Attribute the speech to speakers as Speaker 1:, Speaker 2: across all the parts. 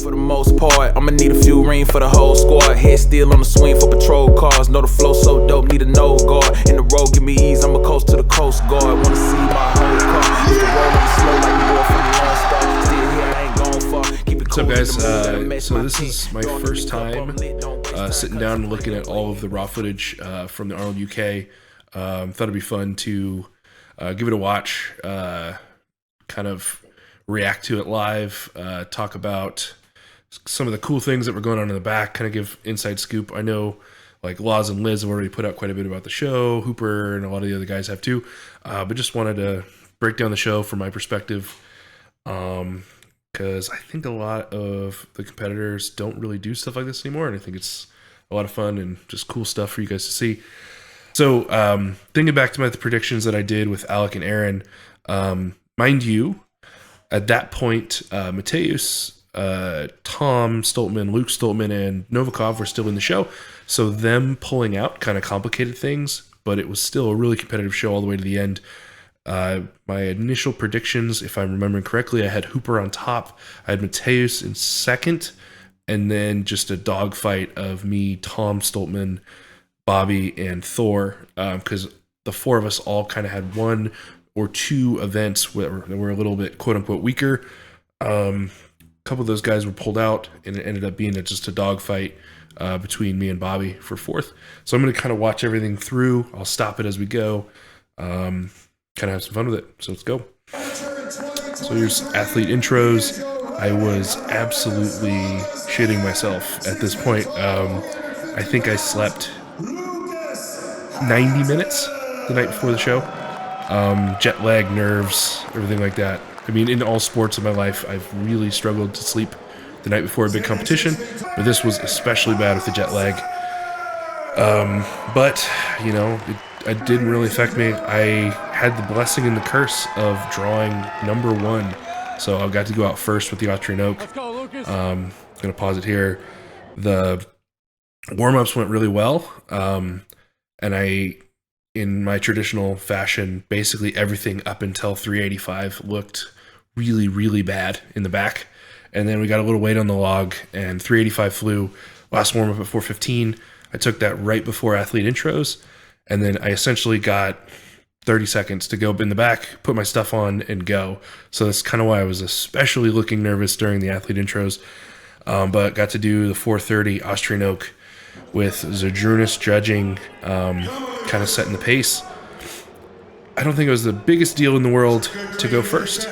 Speaker 1: For the most part, I'ma need a few ring for the whole squad. Head still on the swing for patrol cars. Know the flow so dope, need a no guard. In the road, give me ease, I'ma coast to the Coast Guard. Wanna see my whole car. Used to roll on the slow like the boy from the Lone Star. Still here, I ain't gone far. Keep it cool.
Speaker 2: What's up, guys? So this is my first time sitting down and looking at all of the raw footage from the Arnold UK. Thought it'd be fun to give it a watch, kind of react to it live, talk about some of the cool things that were going on in the back, kind of give inside scoop. I know like Laws and Liz have already put out quite a bit about the show, Hooper and a lot of the other guys have too, but just wanted to break down the show from my perspective, because I think a lot of the competitors don't really do stuff like this anymore, and I think it's a lot of fun and just cool stuff for you guys to see. So thinking back to the predictions that I did with Alec and Aaron, mind you, at that point, Mateus, Tom Stoltman, Luke Stoltman, and Novikov were still in the show. So them pulling out kind of complicated things, but it was still a really competitive show all the way to the end. My initial predictions, if I'm remembering correctly, I had Hooper on top. I had Mateus in second, and then just a dogfight of me, Tom Stoltman, Bobby, and Thor, because the four of us all kind of had one or two events that were a little bit quote-unquote weaker. A couple of those guys were pulled out, and it ended up being just a dogfight between me and Bobby for fourth. So I'm going to kind of watch everything through. I'll stop it as we go. Kind of have some fun with it. So let's go. So here's athlete intros. I was absolutely shitting myself at this point. I think I slept 90 minutes the night before the show. Jet lag, nerves, everything like that. I mean, in all sports of my life, I've really struggled to sleep the night before a big competition, but this was especially bad with the jet lag. But, you know, it didn't really affect me. I had the blessing and the curse of drawing number one, so I got to go out first with the Austrian Oak. I'm going to pause it here. The warm-ups went really well, and I, in my traditional fashion, basically everything up until 385 looked really, really bad in the back. And then we got a little weight on the log, and 385 flew. Last warm-up at 415. I took that right before athlete intros, and then I essentially got 30 seconds to go in the back, put my stuff on, and go. So that's kind of why I was especially looking nervous during the athlete intros. But got to do the 430 Austrian Oak with Zadrunas judging, kind of setting the pace. I don't think it was the biggest deal in the world to go first,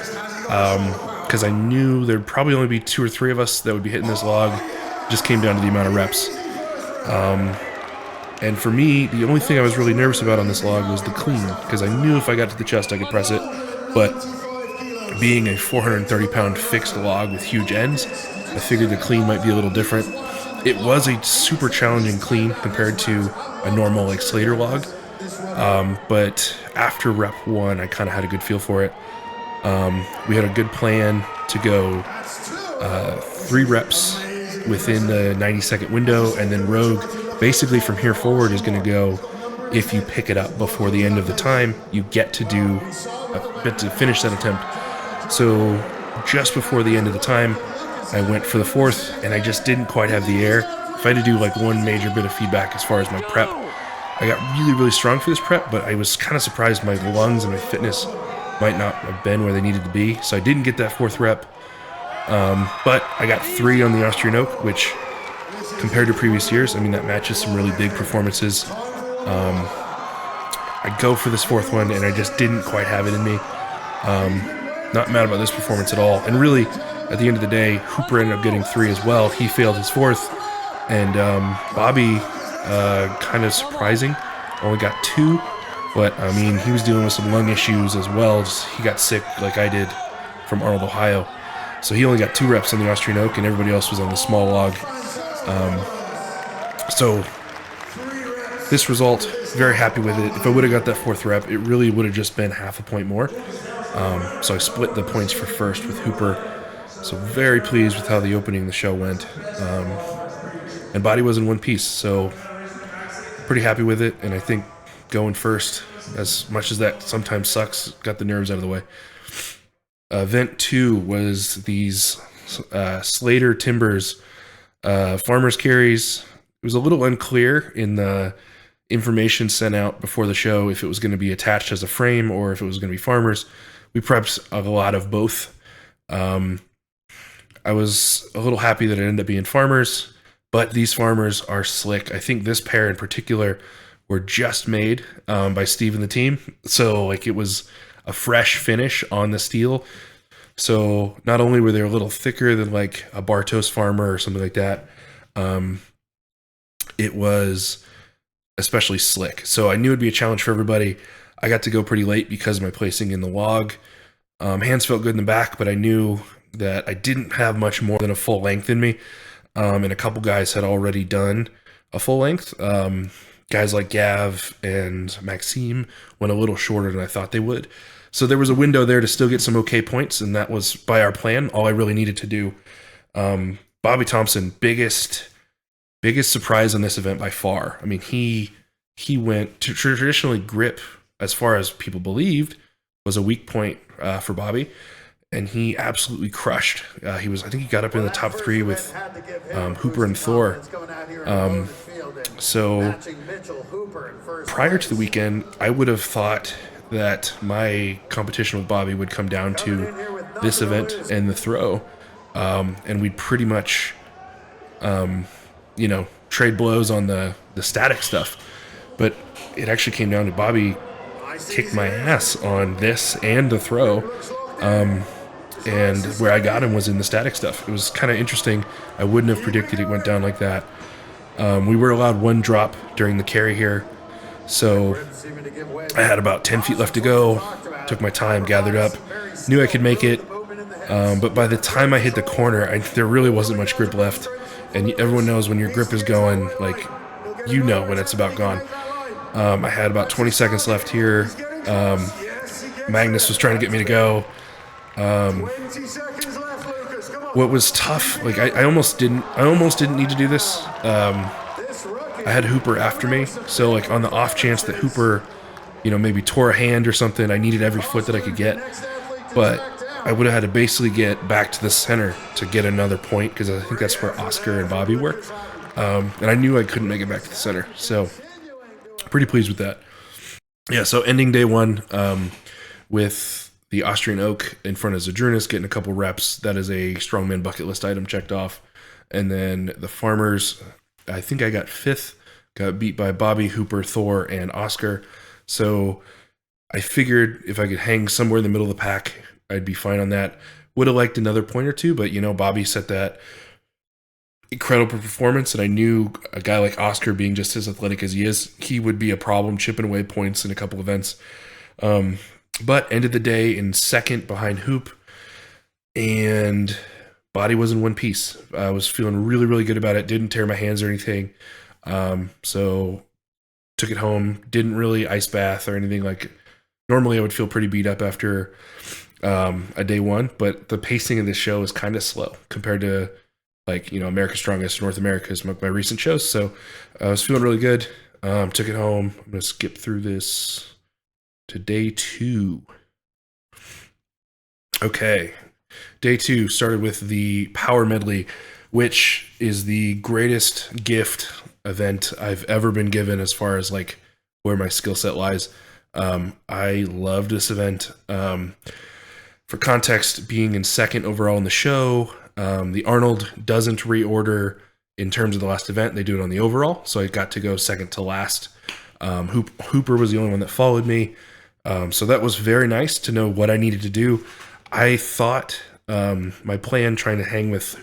Speaker 2: because I knew there'd probably only be 2 or 3 of us that would be hitting this log. It just came down to the amount of reps. And for me, the only thing I was really nervous about on this log was the clean, because I knew if I got to the chest I could press it, but being a 430-pound fixed log with huge ends, I figured the clean might be a little different. It was a super challenging clean compared to a normal like Slater log, but after rep 1 I kind of had a good feel for it. We had a good plan to go 3 reps within the 90-second window, and then Rogue basically from here forward is going to go, if you pick it up before the end of the time, you get to finish that attempt. So just before the end of the time, I went for the 4th, and I just didn't quite have the air. If I had to do like one major bit of feedback as far as my prep, I got really, really strong for this prep, but I was kind of surprised my lungs and my fitness might not have been where they needed to be. So I didn't get that 4th rep, but I got 3 on the Austrian Oak, which compared to previous years, I mean, that matches some really big performances. I go for this 4th one, and I just didn't quite have it in me. Not mad about this performance at all. And really, at the end of the day, Hooper ended up getting 3 as well. He failed his 4th. And Bobby, kind of surprising, only got 2. But, I mean, he was dealing with some lung issues as well. He got sick like I did from Arnold, Ohio. So he only got 2 reps on the Austrian Oak, and everybody else was on the small log. So this result, very happy with it. If I would have got that 4th rep, it really would have just been half a point more. So I split the points for first with Hooper. So very pleased with how the opening of the show went. And Body was in one piece, so pretty happy with it. And I think going first, as much as that sometimes sucks, got the nerves out of the way. Event 2 was these Slater Timbers farmers carries. It was a little unclear in the information sent out before the show if it was going to be attached as a frame or if it was going to be farmers. We prepped a lot of both. I was a little happy that it ended up being farmers, but these farmers are slick. I think this pair in particular were just made by Steve and the team. So like it was a fresh finish on the steel. So not only were they a little thicker than like a Bartos farmer or something like that, it was especially slick. So I knew it'd be a challenge for everybody. I got to go pretty late because of my placing in the log. Hands felt good in the back, but I knew that I didn't have much more than a full length in me. And a couple guys had already done a full length. Guys like Gav and Maxime went a little shorter than I thought they would. So there was a window there to still get some okay points, and that was by our plan, all I really needed to do. Bobby Thompson, biggest surprise on this event by far. I mean, he went to traditionally grip, as far as people believed, was a weak point for Bobby, and he absolutely crushed. I think he got up in the top 3 with Hooper and Thor. So prior to the weekend, I would have thought that my competition with Bobby would come down to this event and the throw, and we'd pretty much, trade blows on the static stuff. But it actually came down to Bobby kicked my ass on this and the throw, and where I got him was in the static stuff. It was kind of interesting. I wouldn't have predicted it went down like that. We were allowed 1 drop during the carry here, so I had about 10 feet left to go. Took my time, gathered up, knew I could make it, but by the time I hit the corner, there really wasn't much grip left. And everyone knows when your grip is going, like, when it's about gone. I had about 20 seconds left here. Magnus was trying to get me to go. What was tough, like I almost didn't need to do this. I had Hooper after me, so like on the off chance that Hooper, maybe tore a hand or something, I needed every foot that I could get. But I would have had to basically get back to the center to get another point, because I think that's where Oscar and Bobby were. And I knew I couldn't make it back to the center, so pretty pleased with that. Yeah, so ending day 1 with the Austrian Oak in front of Zadrunas, getting a couple reps. That is a Strongman bucket list item checked off. And then the farmers, I think I got 5th, got beat by Bobby, Hooper, Thor, and Oscar. So I figured if I could hang somewhere in the middle of the pack, I'd be fine on that. Would have liked another point or two, but Bobby set that incredible performance, and I knew a guy like Oscar, being just as athletic as he is, he would be a problem chipping away points in a couple events. But ended the day in 2nd behind Hoop, and body was in one piece. I was feeling really, really good about it. Didn't tear my hands or anything. So took it home. Didn't really ice bath or anything. Like normally I would feel pretty beat up after a day 1, but the pacing of this show is kind of slow compared to America's Strongest, North America's, my recent shows. So I was feeling really good. Took it home. I'm going to skip through this to day 2. Okay. Day 2 started with the Power Medley, which is the greatest gift event I've ever been given as far as where my skill set lies. I loved this event. For context, being in 2nd overall in the show, the Arnold doesn't reorder in terms of the last event. They do it on the overall, so I got to go 2nd to last. Hooper was the only one that followed me. So that was very nice to know what I needed to do. I thought my plan trying to hang with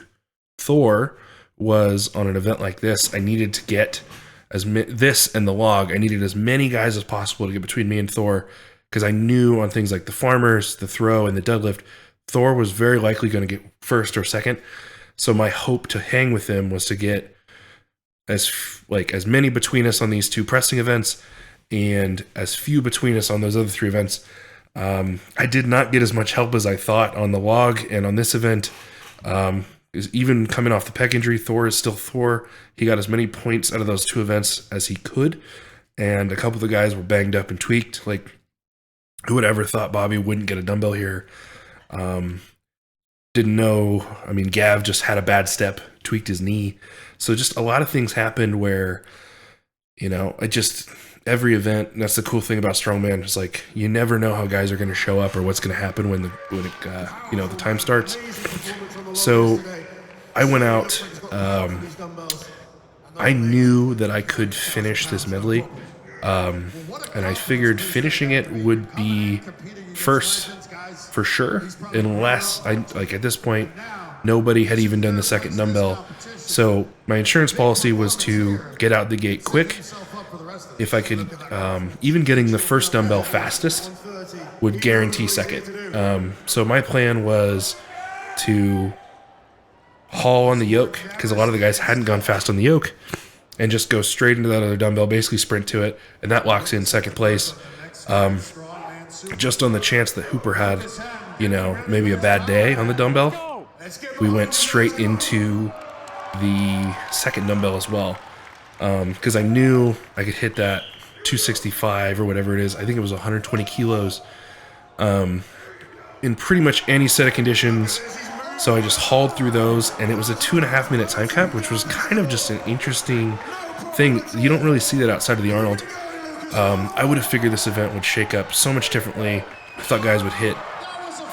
Speaker 2: Thor was on an event like this, I needed to get this and the log. I needed as many guys as possible to get between me and Thor, because I knew on things like the farmers, the throw, and the deadlift, Thor was very likely going to get 1st or 2nd. So my hope to hang with him was to get as many between us on these 2 pressing events and as few between us on those other 3 events. I did not get as much help as I thought on the log and on this event. Is even coming off the pec injury, Thor is still Thor. He got as many points out of those 2 events as he could, and a couple of the guys were banged up and tweaked. Who would ever thought Bobby wouldn't get a dumbbell here? Didn't know. I mean, Gav just had a bad step, tweaked his knee. So just a lot of things happened where, every event, and that's the cool thing about Strongman, is like, you never know how guys are going to show up or what's going to happen when the time starts. So I went out, I knew that I could finish this medley, and I figured finishing it would be first for sure, unless at this point, nobody had even done the second dumbbell. So my insurance policy was to get out the gate quick. If I could, even getting the first dumbbell fastest would guarantee second. So my plan was to haul on the yoke, because a lot of the guys hadn't gone fast on the yoke, and just go straight into that other dumbbell, basically sprint to it, and that locks in second place. Just on the chance that Hooper had, maybe a bad day on the dumbbell, we went straight into the second dumbbell as well. Because I knew I could hit that 265 or whatever it is. I think it was 120 kilos in pretty much any set of conditions. So I just hauled through those, and it was a 2.5 minute time cap, which was kind of just an interesting thing. You don't really see that outside of the Arnold. I would have figured this event would shake up so much differently. I thought guys would hit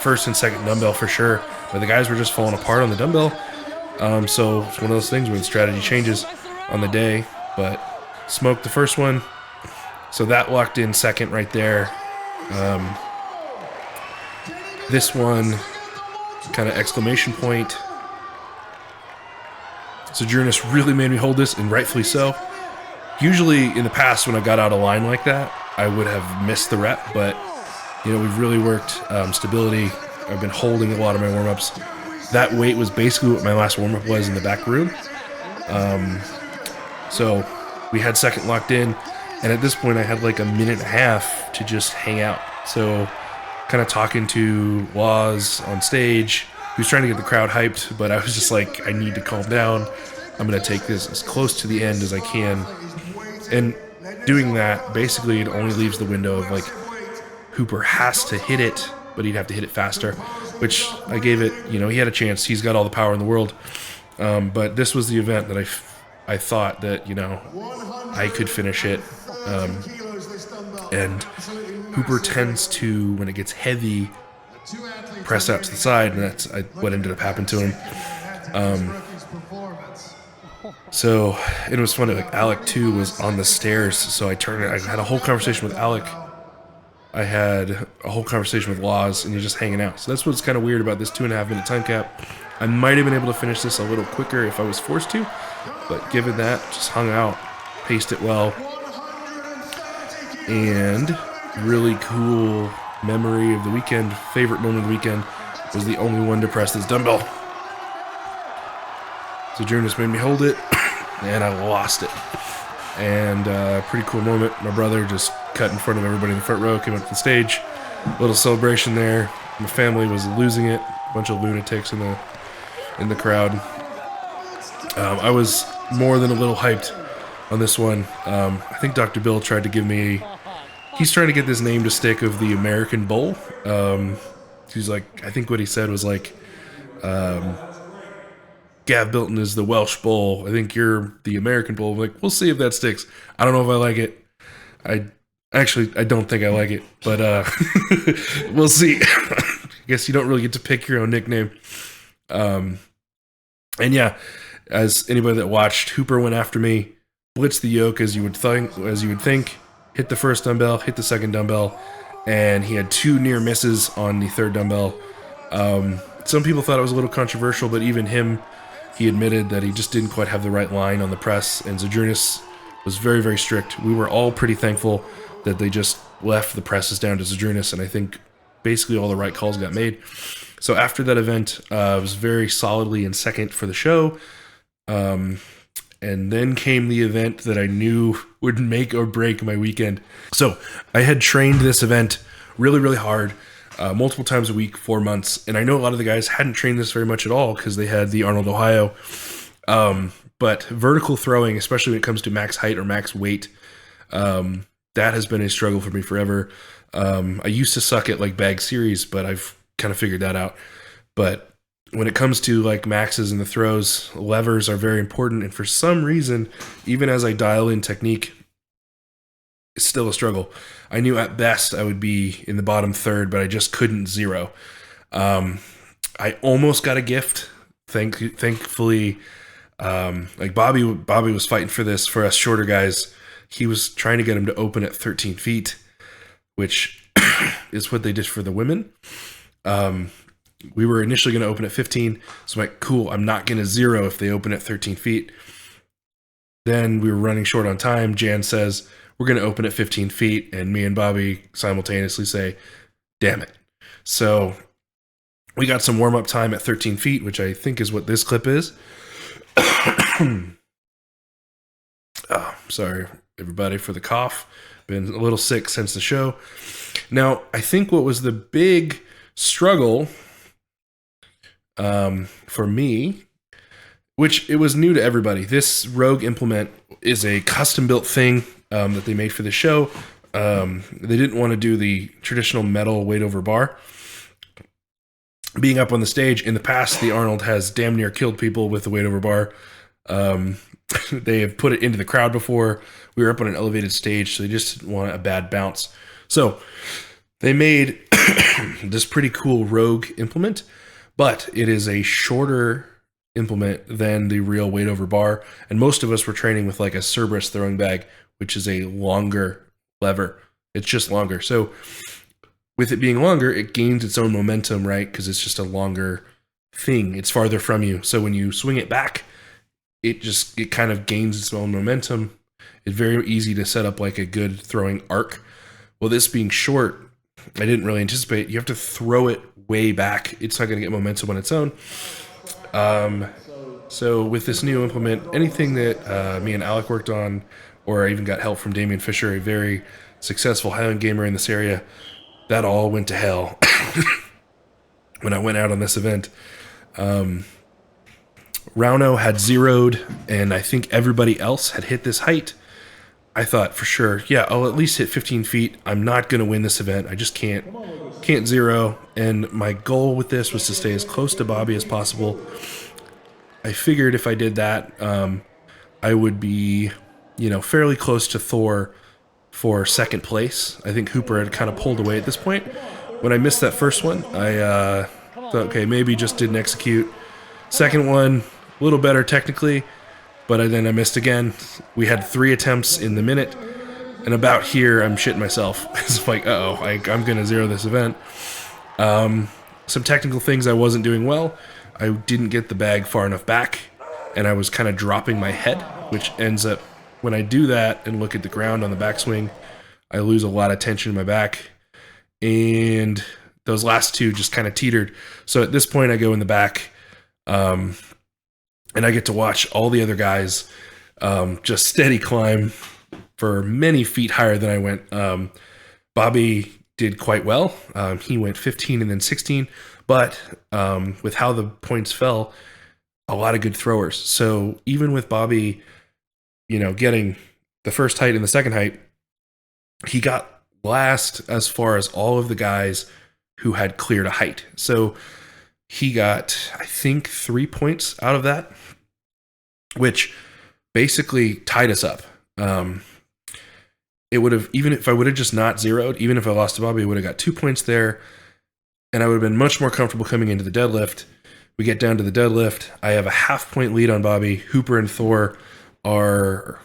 Speaker 2: first and second dumbbell for sure, but the guys were just falling apart on the dumbbell. So it's one of those things where the strategy changes on the day, but smoked the first one. So that locked in second right there. This one, kind of exclamation point. Sojournus really made me hold this, and rightfully so. Usually in the past when I got out of line like that, I would have missed the rep, but we've really worked stability. I've been holding a lot of my warm-ups. That weight was basically what my last warm-up was in the back room. So we had second locked in, and at this point I had like a minute and a half to just hang out. So kind of talking to Laws on stage. He was trying to get the crowd hyped, but I was just like, I need to calm down. I'm going to take this as close to the end as I can. And doing that, basically it only leaves the window of like, Hooper has to hit it, but he'd have to hit it faster, which I gave it, he had a chance. He's got all the power in the world. But this was the event that I thought that, I could finish it. And Hooper tends to, when it gets heavy, press out to the side, and that's what ended up happening to him. So it was funny, like Alec too was on the stairs, so I had a whole conversation with Alec. I had a whole conversation with Laws, and you're just hanging out. So that's what's kind of weird about this 2.5 minute time cap. I might have been able to finish this a little quicker if I was forced to, but given that, just hung out, paced it well. And really cool memory of the weekend, favorite moment of the weekend, was the only one to press this dumbbell. So Jonas made me hold it, and I lost it. And pretty cool moment. My brother just cut in front of everybody in the front row, came up to the stage. Little celebration there. My family was losing it. A bunch of lunatics in the crowd. I was more than a little hyped on this one. I think Dr. Bill tried to give me... He's trying to get this name to stick of the American Bull. He's like, I think what he said was like, Gav Bilton is the Welsh Bull. I think you're the American Bull. I'm like, we'll see if that sticks. I don't know if I like it. I don't think I like it, but we'll see. I guess you don't really get to pick your own nickname. And yeah, as anybody that watched, Hooper went after me, blitzed the yoke as you would think, hit the first dumbbell, hit the second dumbbell, and he had 2 near misses on the third dumbbell. Some people thought it was a little controversial, but even him, he admitted that he just didn't quite have the right line on the press, and Zadrunas was very, very strict. We were all pretty thankful that they just left the presses down to Zadrunas, and I think basically all the right calls got made. So after that event, I was very solidly in second for the show. And then came the event that I knew would make or break my weekend. So I had trained this event really, really hard, multiple times a week, 4 months. And I know a lot of the guys hadn't trained this very much at all because they had the Arnold, Ohio. But vertical throwing, especially when it comes to max height or max weight, that has been a struggle for me forever. I used to suck at like bag series, but I've kind of figured that out. But when it comes to like maxes and the throws, levers are very important. And for some reason, even as I dial in technique, it's still a struggle. I knew at best I would be in the bottom third, but I just couldn't zero. I almost got a gift. Thankfully, like Bobby was fighting for this for us shorter guys. He was trying to get him to open at 13 feet, which is what they did for the women. We were initially going to open at 15. So I'm like, cool, I'm not going to zero if they open at 13 feet. Then we were running short on time. Jan says, we're going to open at 15 feet. And me and Bobby simultaneously say, damn it. So we got some warm-up time at 13 feet, which I think is what this clip is. Sorry, everybody, for the cough. Been a little sick since the show. Now, I think what was the big struggle for me, which it was new to everybody. This Rogue implement is a custom-built thing that they made for the show. They didn't want to do the traditional metal weight over bar. Being up on the stage, in the past, the Arnold has damn near killed people with the weight over bar. They have put it into the crowd before. We were up on an elevated stage, so they just didn't want a bad bounce. So they made this pretty cool Rogue implement, but it is a shorter implement than the real weight over bar. And most of us were training with like a Cerberus throwing bag, which is a longer lever. It's just longer. So with it being longer, it gains its own momentum, right? Because it's just a longer thing. It's farther from you. So when you swing it back, it kind of gains its own momentum. It's very easy to set up like a good throwing arc. Well, this being short, I didn't really anticipate. You have to throw it way back. It's not going to get momentum on its own. So with this new implement, anything that me and Alec worked on, or I even got help from Damian Fisher, a very successful Highland gamer in this area, that all went to hell when I went out on this event. Rauno had zeroed, and I think everybody else had hit this height. I thought for sure, yeah, I'll at least hit 15 feet. I'm not going to win this event. I just can't zero. And my goal with this was to stay as close to Bobby as possible. I figured if I did that, I would be, fairly close to Thor for second place. I think Hooper had kind of pulled away at this point. When I missed that first one, I thought, okay, maybe just didn't execute. Second one, a little better technically, but then I missed again. We had 3 attempts in the minute, and about here, I'm shitting myself. It's like, I'm going to zero this event. Some technical things I wasn't doing well. I didn't get the bag far enough back, and I was kind of dropping my head, which ends up, when I do that and look at the ground on the backswing, I lose a lot of tension in my back, and those last 2 just kind of teetered. So at this point, I go in the back, and I get to watch all the other guys just steady climb for many feet higher than I went. Bobby did quite well. He went 15 and then 16, but with how the points fell, a lot of good throwers. So even with Bobby, getting the first height and the second height, he got last as far as all of the guys who had cleared a height. So he got, I think, 3 points out of that, which basically tied us up. It would have, even if I would have just not zeroed, even if I lost to Bobby, I would have got 2 points there, and I would have been much more comfortable coming into the deadlift. We get down to the deadlift. I have a half-point lead on Bobby. Hooper and Thor are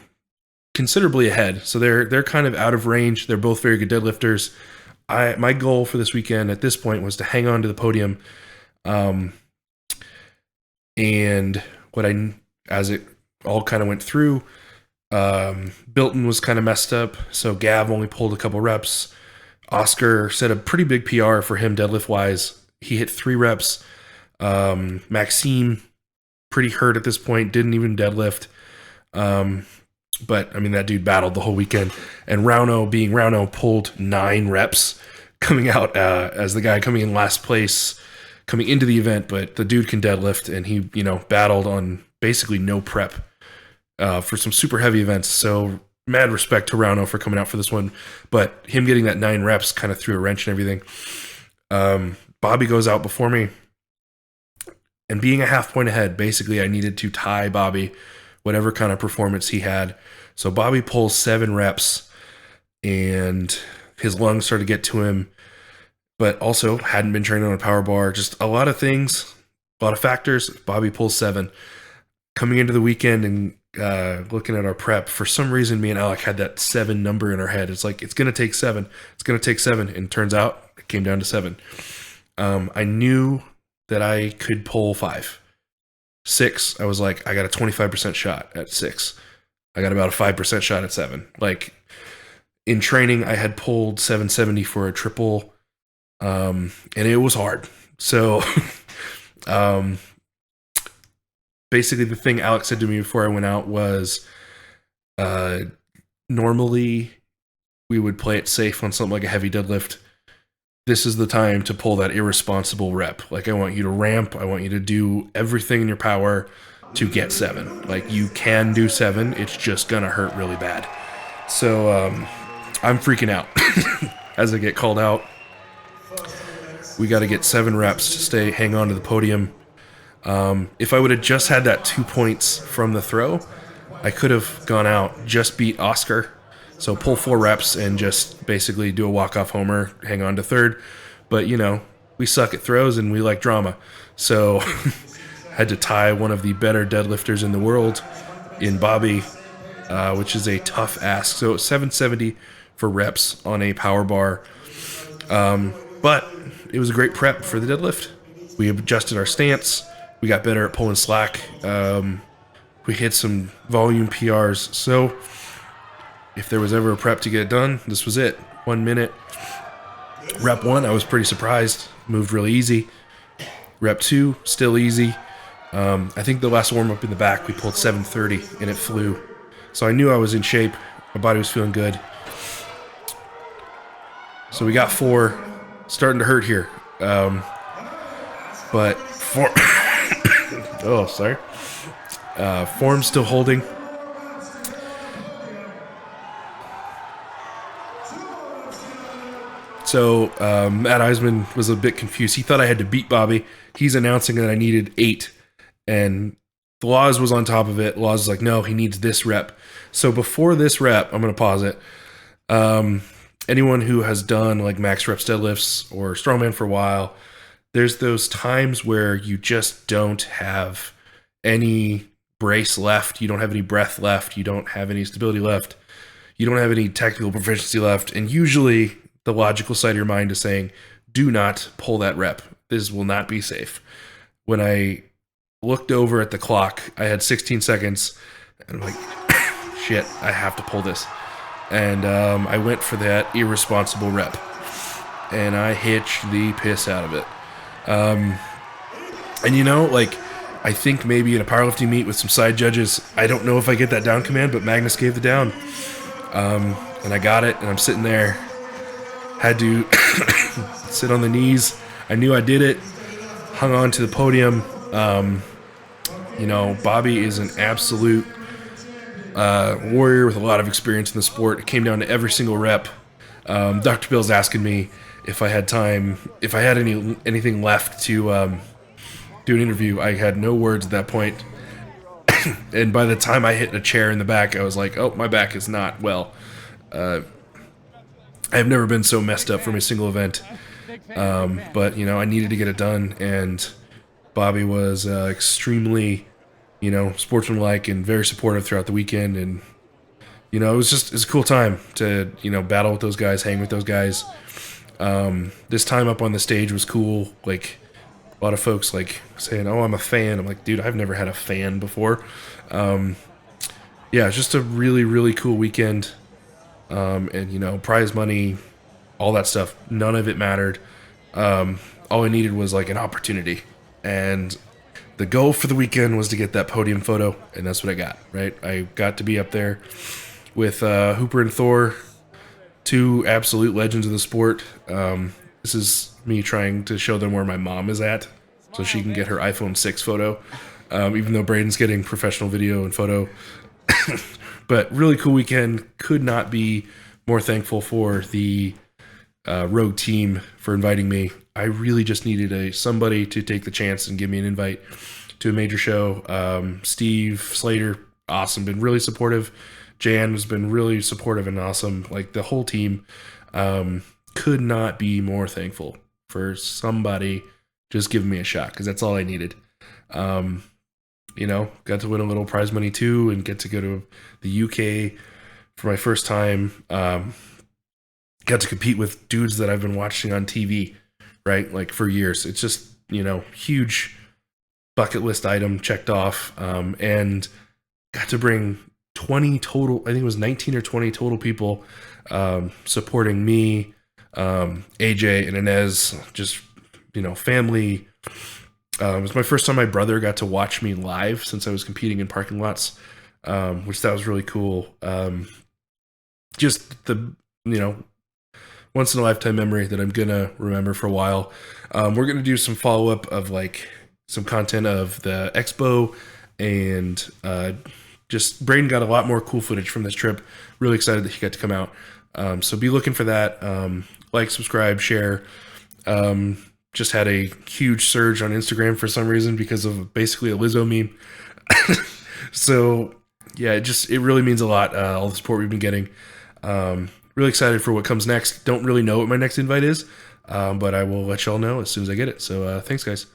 Speaker 2: considerably ahead, so they're kind of out of range. They're both very good deadlifters. My goal for this weekend at this point was to hang on to the podium. And as it all kind of went through, Bilton was kind of messed up, so Gav only pulled a couple reps. Oscar set a pretty big PR for him deadlift wise. He hit 3 reps. Maxime, pretty hurt at this point, didn't even deadlift. But I mean, that dude battled the whole weekend. And Rauno, being Rauno, pulled 9 reps coming out as the guy coming in last place coming into the event, but the dude can deadlift, and he, battled on basically no prep for some super heavy events. So mad respect to Rauno for coming out for this one, but him getting that 9 reps kind of threw a wrench and everything. Bobby goes out before me. And being a half point ahead, basically I needed to tie Bobby, whatever kind of performance he had. So Bobby pulls 7 reps and his lungs started to get to him, but also hadn't been training on a power bar. Just a lot of things, a lot of factors. Bobby pulls 7. Coming into the weekend and looking at our prep, for some reason, me and Alec had that 7 number in our head. It's like, it's going to take 7. It's going to take 7. And turns out it came down to 7. I knew that I could pull 5. 6, I was like, I got a 25% shot at 6. I got about a 5% shot at 7. Like, in training, I had pulled 770 for a triple, and it was hard. So, basically, the thing Alex said to me before I went out was, normally we would play it safe on something like a heavy deadlift. This is the time to pull that irresponsible rep. Like, I want you to ramp. I want you to do everything in your power to get 7. Like, you can do 7. It's just going to hurt really bad. So, I'm freaking out as I get called out. We got to get 7 reps to hang on to the podium. If I would have just had that 2 points from the throw, I could have gone out, just beat Oscar. So pull 4 reps and just basically do a walk-off homer, hang on to 3rd. But, you know, we suck at throws and we like drama. So had to tie one of the better deadlifters in the world in Bobby, which is a tough ask. So 770 for reps on a power bar. But it was a great prep for the deadlift. We adjusted our stance. We got better at pulling slack. We hit some volume PRs. So if there was ever a prep to get it done, this was it. 1 minute. Rep 1, I was pretty surprised. Moved really easy. Rep 2, still easy. I think the last warm-up in the back, we pulled 730, and it flew. So I knew I was in shape. My body was feeling good. So we got 4. Starting to hurt here. But 4... oh, sorry. Form's still holding. So Matt Eisman was a bit confused. He thought I had to beat Bobby. He's announcing that I needed 8. And Laws was on top of it. Laws was like, no, he needs this rep. So before this rep, I'm going to pause it. Anyone who has done like max reps deadlifts or strongman for a while, there's those times where you just don't have any brace left. You don't have any breath left. You don't have any stability left. You don't have any technical proficiency left. And usually the logical side of your mind is saying, do not pull that rep. This will not be safe. When I looked over at the clock, I had 16 seconds and I'm like, shit, I have to pull this. And I went for that irresponsible rep and I hitched the piss out of it. And you know, like, I think maybe in a powerlifting meet with some side judges, I don't know if I get that down command, but Magnus gave the down. And I got it, and I'm sitting there. Had to sit on the knees. I knew I did it. Hung on to the podium. You know, Bobby is an absolute warrior with a lot of experience in the sport. It came down to every single rep. Dr. Bill's asking me if I had time, if I had anything left to do an interview. I had no words at that point. And by the time I hit a chair in the back, I was like, oh, my back is not well. I've never been so messed up from a single event. But, you know, I needed to get it done. And Bobby was extremely, you know, sportsmanlike and very supportive throughout the weekend. And, you know, it's a cool time to, you know, battle with those guys, hang with those guys. This time up on the stage was cool. Like, a lot of folks like saying, oh, I'm a fan. I'm like, dude, I've never had a fan before. Yeah, it's just a really, really cool weekend. And, you know, prize money, all that stuff, none of it mattered. All I needed was like an opportunity. And the goal for the weekend was to get that podium photo, and that's what I got, right? I got to be up there with Hooper and Thor, 2 absolute legends of the sport. This is me trying to show them where my mom is at so she can get her iPhone 6 photo, even though Braden's getting professional video and photo. But really cool weekend. Could not be more thankful for the Rogue team for inviting me. I really just needed somebody to take the chance and give me an invite to a major show. Steve Slater, awesome, been really supportive. Jan has been really supportive and awesome. Like the whole team, could not be more thankful for somebody just giving me a shot, because that's all I needed. Got to win a little prize money too, and get to go to the UK for my first time. Got to compete with dudes that I've been watching on TV, right? Like for years. It's just, huge bucket list item checked off. And got to bring 20 total, I think it was 19 or 20 total people supporting me, AJ and Inez, just, family. It was my first time my brother got to watch me live since I was competing in parking lots, which that was really cool. Just the, once in a lifetime memory that I'm going to remember for a while. We're going to do some follow up of like some content of the expo, and just Braden got a lot more cool footage from this trip. Really excited that he got to come out. So be looking for that. Like, subscribe, share. Just had a huge surge on Instagram for some reason because of basically a Lizzo meme. So yeah, it really means a lot. All the support we've been getting. Really excited for what comes next. Don't really know what my next invite is, but I will let y'all know as soon as I get it. So thanks, guys.